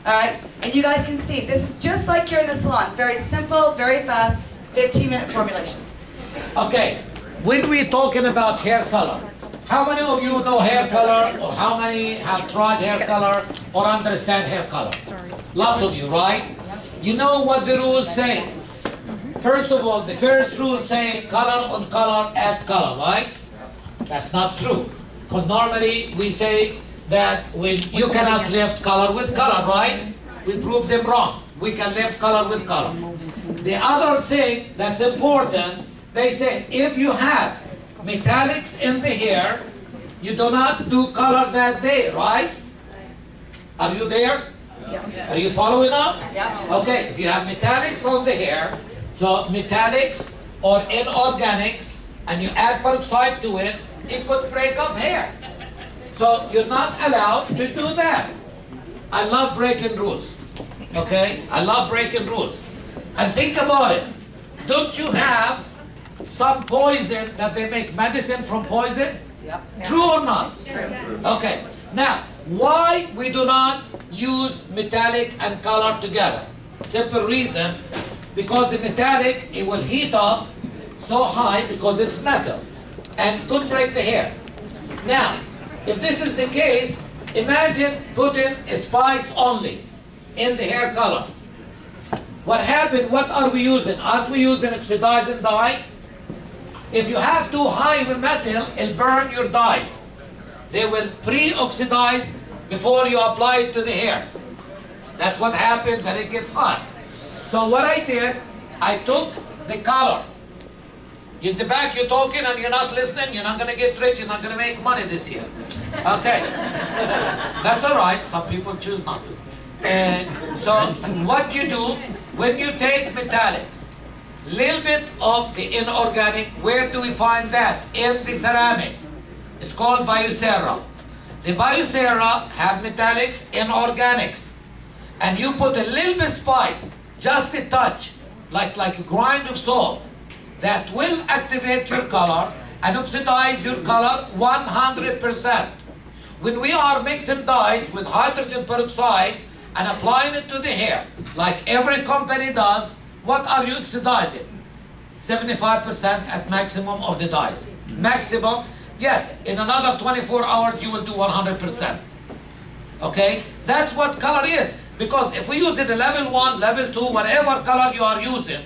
Alright? And you guys can see, this is just like you're in the salon. Very simple, very fast, 15-minute formulation. Okay, when we're talking about hair color, how many of you know hair color, or how many have tried hair color, or understand hair color? Lots of you, right? You know what the rules say. First of all, the first rule say color on color adds color, right? That's not true. Because normally we say that when you cannot lift color with color, right? We prove them wrong. We can lift color with color. The other thing that's important, they say if you have metallics in the hair, you do not do color that day, right? Are you there? Yeah. Are you following up? Yeah. Okay, if you have metallics on the hair, so metallics or inorganics, and you add peroxide to it, it could break up hair. So you're not allowed to do that. I love breaking rules. Okay? I love breaking rules. And think about it. Don't you have some poison that they make medicine from poison? Yep. True or not? True. Okay. Now, why we do not use metallic and color together? Simple reason, because the metallic, it will heat up so high because it's metal and could break the hair. Now, if this is the case, imagine putting a spice only in the hair color. What happened, what are we using? Aren't we using oxidizing dye? If you have too high with metal, it'll burn your dyes. They will pre-oxidize before you apply it to the hair. That's what happens when it gets hot. So what I did, I took the color. In the back you're talking and you're not listening, you're not going to get rich, you're not going to make money this year. Okay. That's all right. Some people choose not to. So what you do, when you take metallic, little bit of the inorganic, where do we find that? In the ceramic. It's called biocera. The biocera have metallics, inorganics. And you put a little bit spice, just a touch, like a grind of salt, that will activate your color and oxidize your color 100%. When we are mixing dyes with hydrogen peroxide and applying it to the hair, like every company does, what are you oxidizing? 75% at maximum of the dyes. Maximum, yes, in another 24 hours you will do 100%. Okay? That's what color is. Because if we use it at level 1, level 2, whatever color you are using,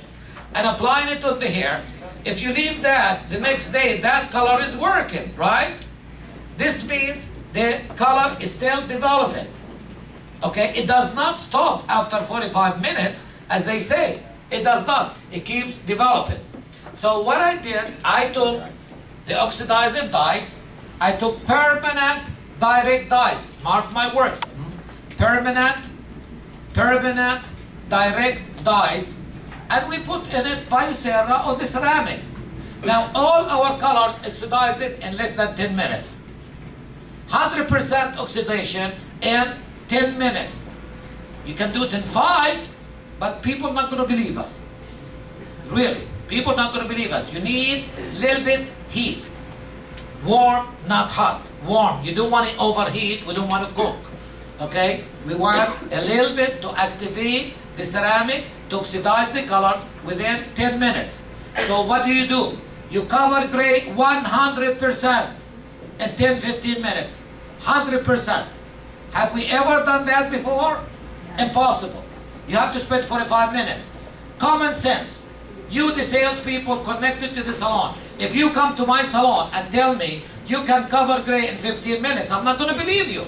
and applying it on the hair, if you leave that, the next day, that color is working, right? This means the color is still developing. Okay? It does not stop after 45 minutes, as they say. It does not. It keeps developing. So what I did, I took the oxidizing dyes, I took permanent direct dyes. Mark my words. Permanent direct dyes, and we put in it biocera of the ceramic. Now all our color oxidize it in less than 10 minutes. 100% oxidation in 10 minutes. You can do it in 5, but people are not going to believe us. Really, people are not going to believe us. You need a little bit heat. Warm, not hot. Warm. You don't want to overheat. We don't want to cook. Okay? We want a little bit to activate the ceramic to oxidize the color within 10 minutes. So what do? You cover gray 100% in 10-15 minutes. 100%. Have we ever done that before? Impossible. You have to spend 45 minutes. Common sense. You, the salespeople connected to the salon, if you come to my salon and tell me you can cover gray in 15 minutes, I'm not going to believe you.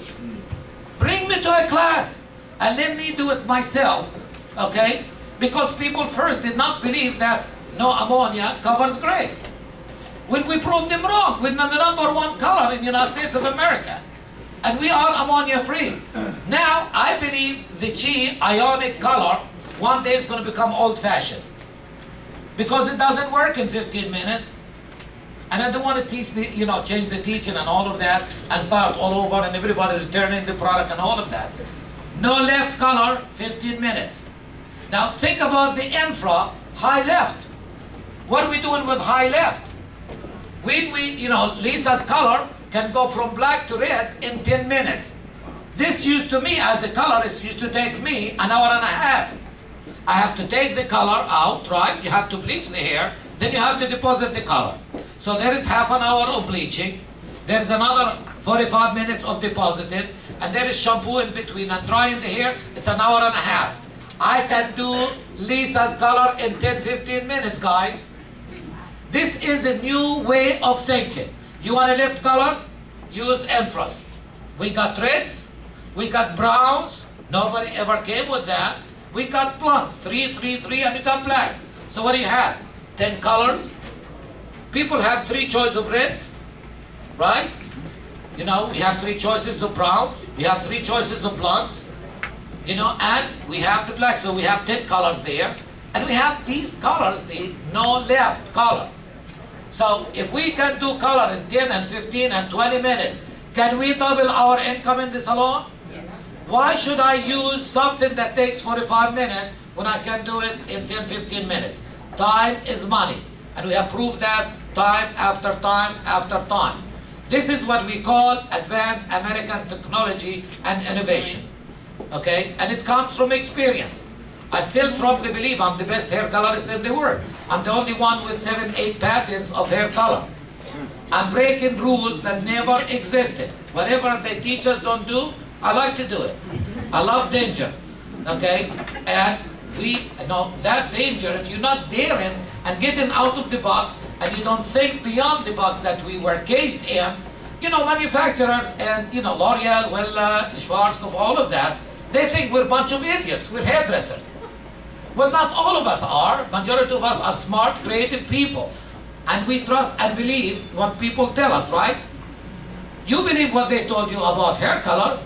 Bring me to a class and let me do it myself, okay? Because people first did not believe that no ammonia covers gray. When we proved them wrong, we're the #1 color in the United States of America. And we are ammonia free. Now, I believe the Chi ionic color one day is going to become old fashioned. Because it doesn't work in 15 minutes. And I don't want to teach the, change the teaching and all of that and start all over and everybody returning the product and all of that. No left color, 15 minutes. Now think about the infra, high left. What are we doing with high left? Lisa's color can go from black to red in 10 minutes. This used to me, as a colorist, used to take me an hour and a half. I have to take the color out, right? You have to bleach the hair, then you have to deposit the color. So there is half an hour of bleaching, there's another 45 minutes of depositing, and there is shampoo in between, and drying the hair, it's an hour and a half. I can do Lisa's color in 10-15 minutes, guys. This is a new way of thinking. You want to lift color? Use infras. We got reds, we got browns, nobody ever came with that. We got blondes, 3, 3, 3, and we got black. So what do you have? 10 colors. People have 3 choices of reds, right? You know, we have 3 choices of browns, we have 3 choices of blondes, you know, and we have the black. So we have 10 colors there, and we have these colors, the no left color. So if we can do color in 10 and 15 and 20 minutes, can we double our income in the salon? Yes. Why should I use something that takes 45 minutes when I can do it in 10-15 minutes? Time is money, and we have proved that time after time after time. This is what we call advanced American technology and innovation, okay? And it comes from experience. I still strongly believe I'm the best hair colorist in the world. I'm the only one with 7-8 patents of hair color. I'm breaking rules that never existed. Whatever the teachers don't do, I like to do it. I love danger, okay? And we know that danger, if you're not daring and getting out of the box, and you don't think beyond the box that we were caged in, you know, manufacturers and, you know, L'Oreal, Szwajkowski, all of that, they think we're a bunch of idiots, we're hairdressers. Well, not all of us are. Majority of us are smart, creative people. And we trust and believe what people tell us, right? You believe what they told you about hair color.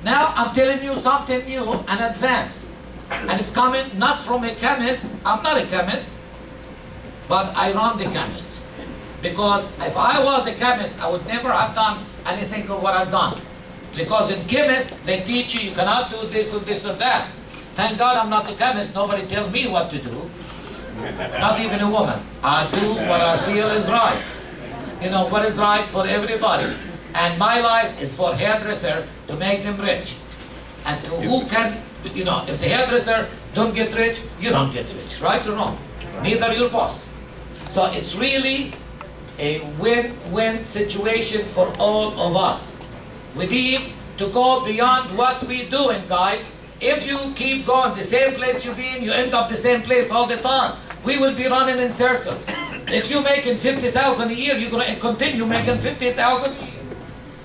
Now I'm telling you something new and advanced. And it's coming not from a chemist. I'm not a chemist, but I run the chemist. Because if I was a chemist, I would never have done anything of what I've done. Because in chemists, they teach you, you cannot do this or this or that. Thank God I'm not a chemist. Nobody tells me what to do. Not even a woman. I do what I feel is right. You know, what is right for everybody. And my life is for hairdresser to make them rich. And who can, you know, if the hairdresser don't get rich, you don't get rich. Right or wrong? Neither your boss. So it's really a win-win situation for all of us. We need to go beyond what we're doing, guys. If you keep going the same place you've been, you end up the same place all the time. We will be running in circles. If you're making 50,000 a year, you're going to continue making 50,000 a year.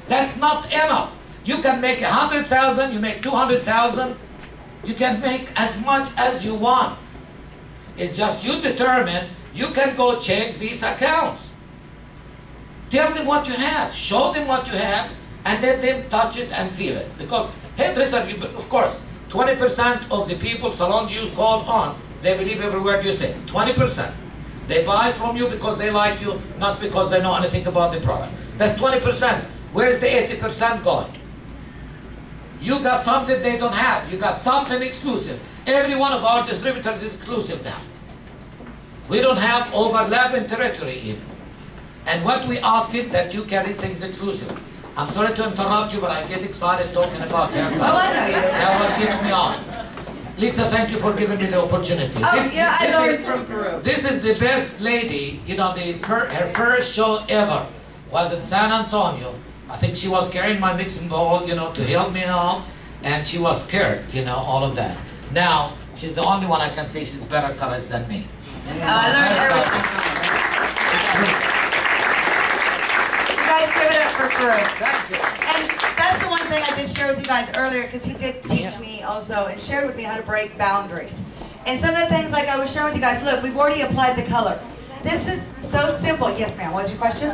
That's not enough. You can make 100,000, you make 200,000. You can make as much as you want. It's just you determine. You can go change these accounts. Tell them what you have. Show them what you have, and let them touch it and feel it. Because hairdresser, of course, 20% of the people salons you call on, they believe every word you say. 20%. They buy from you because they like you, not because they know anything about the product. That's 20%. Where's the 80% going? You got something they don't have. You got something exclusive. Every one of our distributors is exclusive now. We don't have overlapping territory even. And what we ask is that you carry things exclusive. I'm sorry to interrupt you, but I get excited talking about hair color. Oh, I know you. That's what gets me on. Lisa, thank you for giving me the opportunity. Oh, I learned from Peru. This is the best lady, you know, her first show ever was in San Antonio. I think she was carrying my mixing bowl, you know, to help me out, and she was scared, you know, all of that. Now, she's the only one I can say she's better colorist than me. I learned everything. Guys, give it up for Farouk. Thank you. And that's the one thing I did share with you guys earlier, because he did teach me also and shared with me how to break boundaries. And some of the things, like I was sharing with you guys, look, we've already applied the color. This is so simple. Yes, ma'am. What was your question?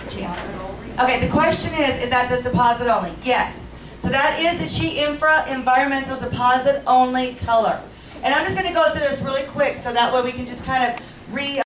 Okay, the question is that the deposit only? Yes. So that is the Chi Infra Environmental Deposit Only color. And I'm just going to go through this really quick so that way we can just kind of